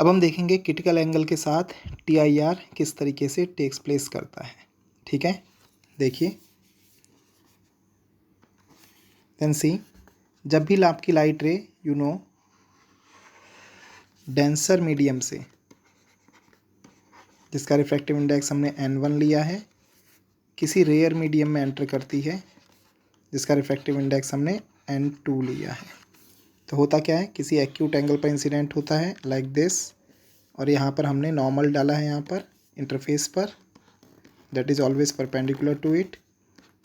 अब हम देखेंगे क्रिटिकल एंगल के साथ TIR किस तरीके से टेक्स प्लेस करता है। ठीक है, देखिए देन सी, जब भी आपकी लाइट रे डेंसर मीडियम से, जिसका रिफ्रैक्टिव इंडेक्स हमने N1 लिया है, किसी रेयर मीडियम में एंटर करती है जिसका रिफ्रैक्टिव इंडेक्स हमने N2 लिया है, तो होता क्या है, किसी एक्यूट एंगल पर इंसिडेंट होता है लाइक दिस, और यहाँ पर हमने नॉर्मल डाला है, यहाँ पर इंटरफेस पर, that is always perpendicular to it.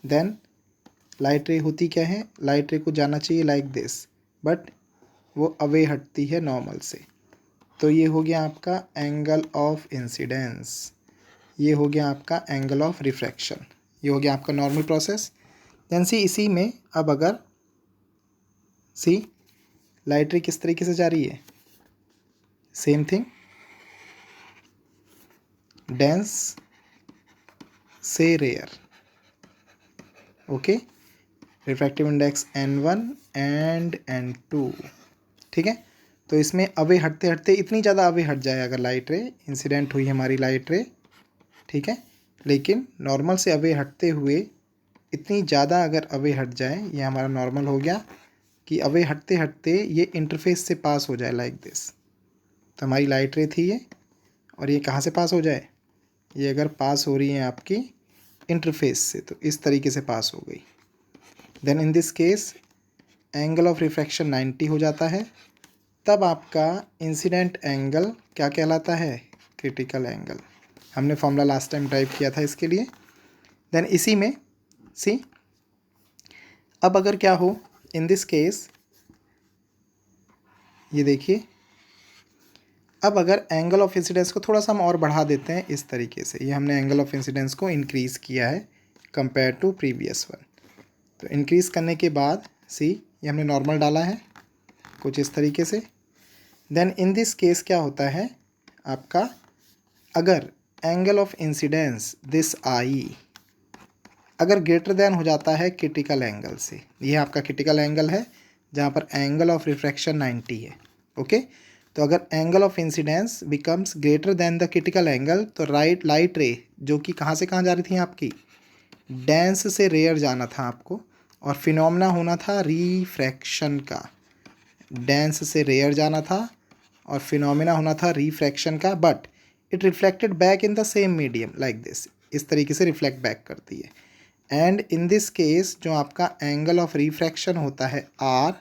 Then light ray होती क्या है, लाइट रे को जाना चाहिए लाइक दिस, बट वो अवे हटती है नॉर्मल से, तो ये हो गया आपका एंगल ऑफ इंसिडेंस, ये हो गया आपका एंगल ऑफ रिफ्रैक्शन, ये हो गया आपका नॉर्मल प्रोसेस। देन सी, इसी में अब अगर सी लाइट रे किस तरीके से जा रही है, सेम थिंग, डेंस से rare, okay, refractive index N1 and N2। ठीक है, तो इसमें अवे हटते हटते इतनी ज़्यादा अवे हट जाए अगर लाइट रे इंसिडेंट हुई हमारी लाइट रे, ठीक है, लेकिन नॉर्मल से अवे हटते हुए इतनी ज़्यादा अगर अवे हट जाए, ये हमारा नॉर्मल हो गया कि अवे हटते हटते ये इंटरफेस से पास हो जाए लाइक दिस, तो हमारी लाइट रे थी ये, और ये कहाँ से पास हो जाए, ये अगर पास हो रही है आपकी इंटरफेस से, तो इस तरीके से पास हो गई। Then in this case angle of refraction 90 हो जाता है, तब आपका इंसिडेंट एंगल क्या कहलाता है, क्रिटिकल एंगल। हमने फॉर्मूला लास्ट टाइम टाइप किया था इसके लिए। देन इसी में सी, अब अगर क्या हो इन दिस केस, ये देखिए, अब अगर एंगल ऑफ इंसिडेंस को थोड़ा सा हम और बढ़ा देते हैं इस तरीके से, ये हमने एंगल ऑफ इंसिडेंस को इंक्रीज़ किया है कंपेयर टू प्रीवियस वन, तो इंक्रीज़ करने के बाद सी, ये हमने नॉर्मल डाला है कुछ इस तरीके से। देन इन दिस केस क्या होता है आपका, अगर angle of incidence this I अगर ग्रेटर देन हो जाता है क्रिटिकल एंगल से, ये आपका क्रिटिकल एंगल है जहाँ पर एंगल ऑफ रिफ्रैक्शन 90 है, ओके, तो अगर angle of incidence becomes greater than the critical angle, तो लाइट रे जो कि कहाँ से कहाँ जा रही थी आपकी, डेंस से रेयर जाना था आपको, और फिनोमेना होना था रिफ्रैक्शन का, डेंस से रेयर जाना था और फिनोमेना होना था रिफ्रैक्शन का, but it reflected back in the same medium like this, इस तरीके से रिफ्लेक्ट बैक करती है। एंड इन दिस केस जो आपका एंगल ऑफ रिफ्रैक्शन होता है R,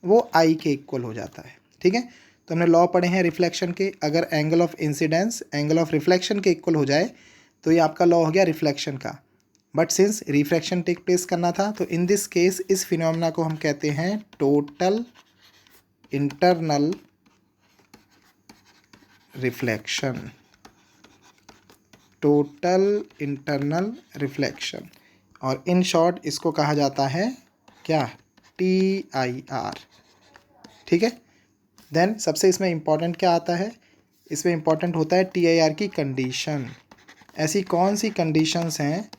वो I के इक्वल हो जाता है। ठीक है, तो हमने लॉ पढ़े हैं रिफ्लेक्शन के, अगर angle of incidence angle of reflection के इक्वल हो जाए तो ये आपका लॉ हो गया रिफ्लेक्शन का, but since refraction take place करना था, तो इन दिस केस इस फिनोमेना को हम कहते हैं total internal reflection, total internal reflection, और इन शॉर्ट इसको कहा जाता है क्या, TIR। ठीक है, देन सबसे इसमें इम्पॉर्टेंट क्या आता है, इसमें इम्पॉर्टेंट होता है TIR की कंडीशन। ऐसी कौन सी कंडीशंस हैं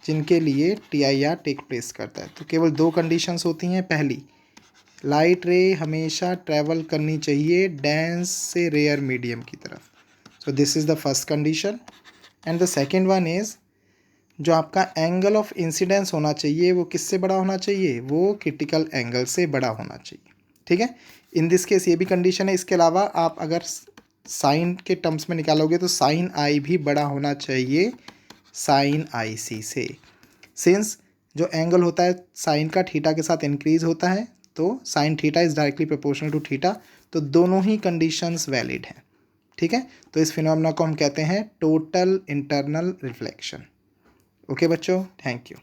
जिनके लिए TIR टेक प्लेस करता है, तो केवल दो कंडीशंस होती हैं। पहली, लाइट रे हमेशा ट्रैवल करनी चाहिए डेंस से रेयर मीडियम की तरफ, so this is the first condition. And the second one is, जो आपका एंगल ऑफ इंसिडेंस होना चाहिए वो किससे बड़ा होना चाहिए, वो क्रिटिकल एंगल से बड़ा होना चाहिए। ठीक है, इन दिस केस ये भी कंडीशन है। इसके अलावा आप अगर साइन के टर्म्स में निकालोगे तो साइन आई भी बड़ा होना चाहिए साइन IC से, सिंस जो एंगल होता है साइन का थीटा के साथ इंक्रीज होता है, तो sine theta is directly proportional to theta, तो दोनों ही कंडीशंस वैलिड हैं। ठीक है, तो इस फिनोमेना को हम कहते हैं टोटल इंटरनल रिफ्लेक्शन। ओके बच्चों, थैंक यू।